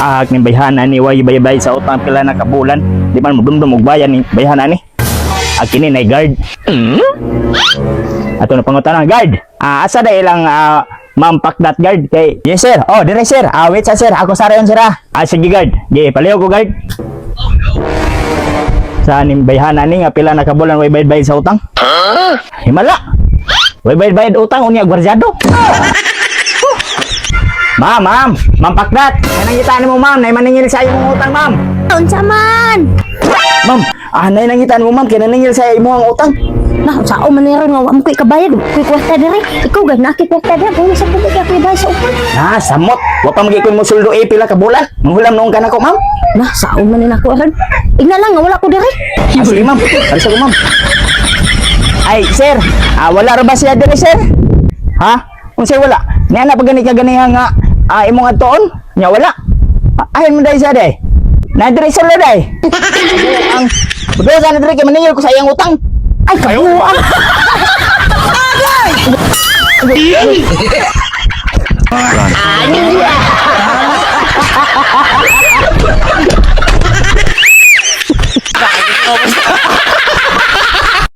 Ning bayhana ni way bayabay sa utang pila na kabulan. Di man mudumdum og bayan ni bayhana ni. Kini nay guard. Ato na pangutana guard. Asa da ilang Ma'am Pakdat guard kay. Yes sir. Oh, dire sir. Wait sa sir. Ako sarayon sir. Sige guard. Gi paliw ko guard. Sa ning bayhana ni nga pila na kabulan way bayad sa utang? Himala. Way bayad utang unya gwardyado. Ma'am Pakdat. Nanangitaan mo ma'am, nay maningil sa imong utang ma'am. Unsa man? Ma'am, nay nangitaan mo ma'am, kay naningil sa imong utang. Nah, sao man ni ron nga wa mo koy kabayad, koy kwarta diri. Ikaw gad na kwarta diri, kung sa pud ka bayad sa utang. Samot. Wa pa magikoy mo suldo pila ka bulan. Manghulam noong ka nako ma'am. Nah, sao man ni nako ron? Igna lang nga wala ko diri. Sige ma'am. Alisa ko ma'am. Ay, sir. Wala ra ba siya diri sir? Ha? Kung sir wala. Niya na pagani ka ganiha nga imong adtoon? Nya wala. Ahin mo dai siya dai. Na diri sir dai. Ang Budo sana diri kay maningil ko sa iyang utang. Ay, kabuan. Agay!